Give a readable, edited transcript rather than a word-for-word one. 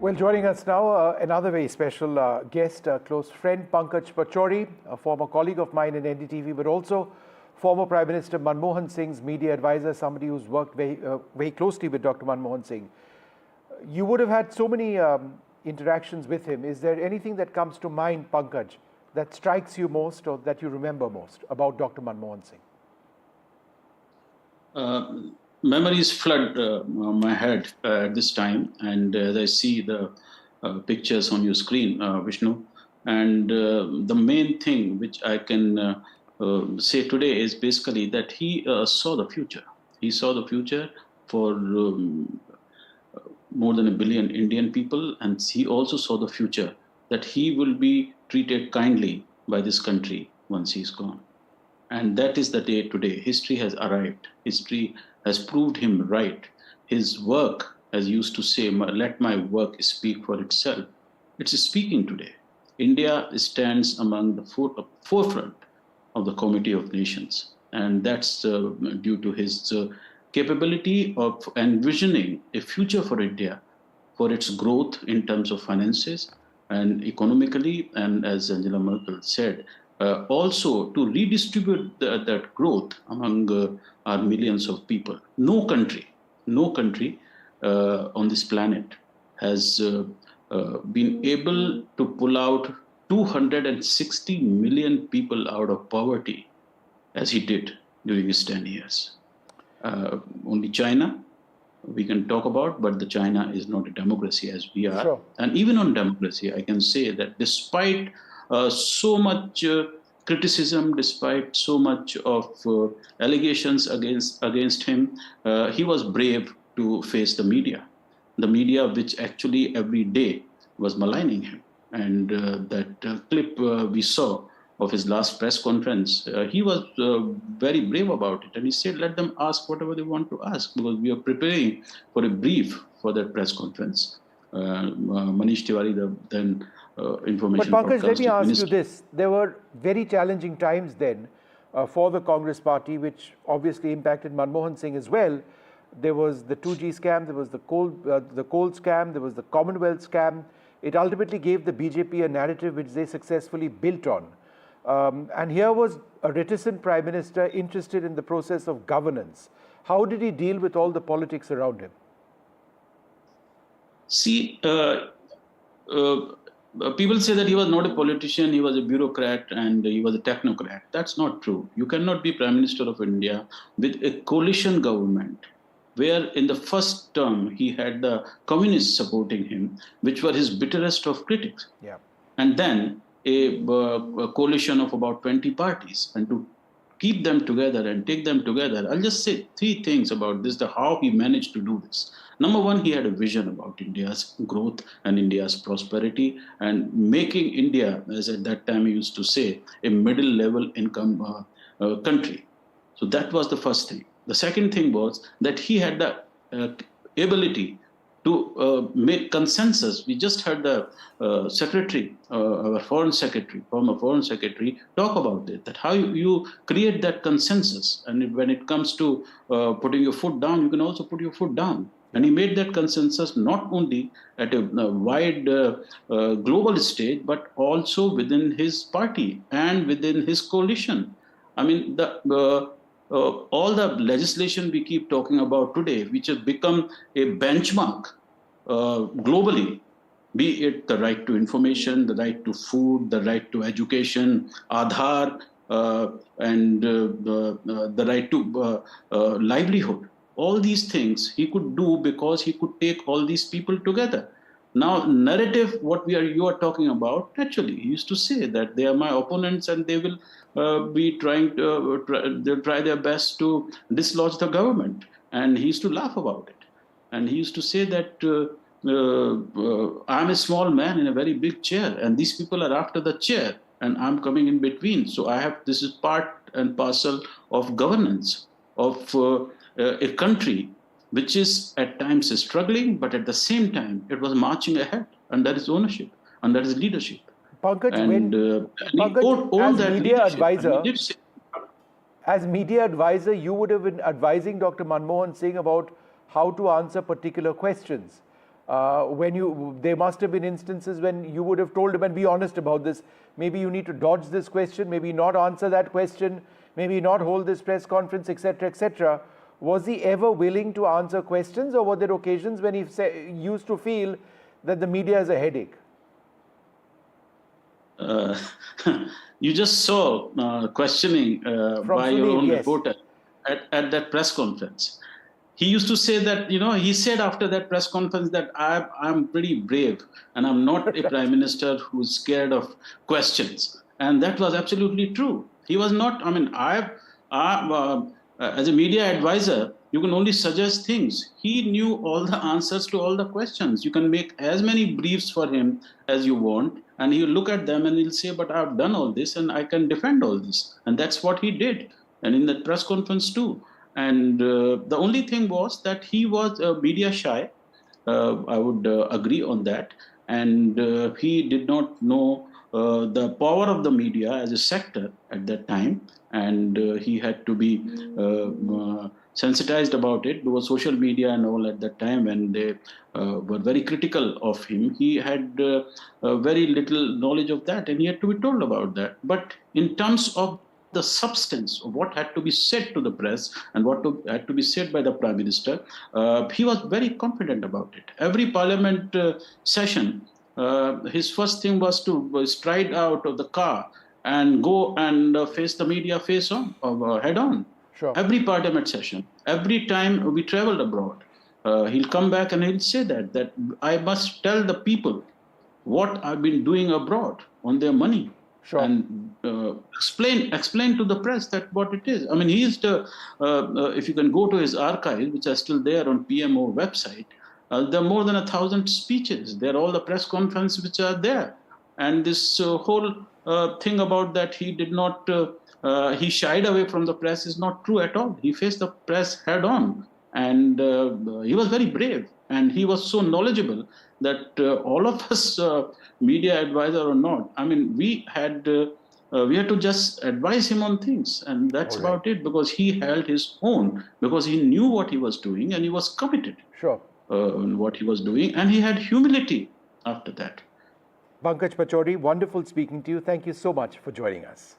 Well, joining us now, another very special guest, close friend, Pankaj Pachauri, a former colleague of mine in NDTV, but also former Prime Minister Manmohan Singh's media advisor, somebody who's worked very closely with Dr. Manmohan Singh. You would have had so many interactions with him. Is there anything that comes to mind, Pankaj, that strikes you most or that you remember most about Dr. Manmohan Singh? Memories flood my head at this time, and as I see the pictures on your screen, Vishnu, and the main thing which I can say today is basically that he saw the future. He saw the future for more than 1 billion Indian people, and he also saw the future that he will be treated kindly by this country once he's gone. And that is the day today. History has arrived. History has proved him right. His work, as he used to say, let my work speak for itself. It's speaking today. India stands among the forefront of the Committee of Nations. And that's due to his capability of envisioning a future for India, for its growth in terms of finances and economically, and as Angela Merkel said, also to redistribute that growth among our millions of people. No country on this planet has been able to pull out 260 million people out of poverty as he did during his 10 years. Only China we can talk about, but the China is not a democracy as we are. Sure. And even on democracy, I can say that despite so much criticism, despite so much of allegations against him, he was brave to face the media which actually every day was maligning him. And that clip we saw of his last press conference, he was very brave about it. And he said, let them ask whatever they want to ask, because we are preparing for a brief for that press conference. Manish Tiwari, the then information But Pankaj, let me ask minister. you this. There were very challenging times then for the Congress party, which obviously impacted Manmohan Singh as well. There was the 2G scam, there was the coal scam, there was the Commonwealth scam. It ultimately gave the BJP a narrative which they successfully built on. And here was a reticent Prime Minister interested in the process of governance. How did he deal with all the politics around him? See, people say that he was not a politician, he was a bureaucrat and he was a technocrat. That's not true. You cannot be Prime Minister of India with a coalition government where in the first term he had the communists supporting him, which were his bitterest of critics. Yeah. And then a coalition of about 20 parties. And to keep them together and take them together, I'll just say 3 things about this, how he managed to do this. Number one, he had a vision about India's growth and India's prosperity and making India, as at that time he used to say, a middle-level income country. So that was the first thing. The second thing was that he had the ability to make consensus. We just heard the secretary, our foreign secretary, former foreign secretary, talk about it, that how you create that consensus. And when it comes to putting your foot down, you can also put your foot down. And he made that consensus not only at a wide global stage, but also within his party and within his coalition. I mean, all the legislation we keep talking about today, which has become a benchmark globally, be it the right to information, the right to food, the right to education, Aadhaar, and the right to livelihood. All these things he could do because he could take all these people together. Now, narrative, what you are talking about, naturally, he used to say that they are my opponents and they will be trying to they'll try their best to dislodge the government. And he used to laugh about it. And he used to say that I'm a small man in a very big chair, and these people are after the chair, and I'm coming in between. So this is part and parcel of governance of a country which is at times struggling, but at the same time, it was marching ahead under his ownership, under his leadership. Pankaj, as media advisor, you would have been advising Dr. Manmohan Singh about how to answer particular questions. There must have been instances when you would have told him, and be honest about this, maybe you need to dodge this question, maybe not answer that question, maybe not hold this press conference, etc., etc. Was he ever willing to answer questions, or were there occasions when he used to feel that the media is a headache? Uh, you just saw questioning by your Sunil, own yes. reporter at that press conference. He used to say that, he said after that press conference that I'm pretty brave and I'm not a prime minister who's scared of questions. And that was absolutely true. He was not, as a media advisor, you can only suggest things. He knew all the answers to all the questions. You can make as many briefs for him as you want, and he'll look at them and he'll say, but I've done all this and I can defend all this. And that's what he did. And in that press conference too. And the only thing was that he was media shy. I would agree on that. And he did not know the power of the media as a sector at that time. And he had to be sensitized about it, because social media and all at that time, when they were very critical of him, he had very little knowledge of that, and he had to be told about that. But in terms of the substance of what had to be said to the press and had to be said by the Prime Minister, he was very confident about it. Every Parliament session, his first thing was to stride out of the car and go and face the media head on. Sure. Every Parliament session, every time we traveled abroad, he'll come back and he'll say that I must tell the people what I've been doing abroad on their money. Sure. And explain to the press that what it is. I mean, he is if you can go to his archives, which are still there on PMO website, there are more than 1,000 speeches. There are all the press conferences which are there. And this whole thing about that he did not, he shied away from the press is not true at all. He faced the press head on. And he was very brave. And he was so knowledgeable that all of us, media advisor or not, I mean, we had to just advise him on things. And that's about it, because he held his own, because he knew what he was doing and he was committed in what he was doing. And he had humility after that. Pankaj Pachauri, wonderful speaking to you. Thank you so much for joining us.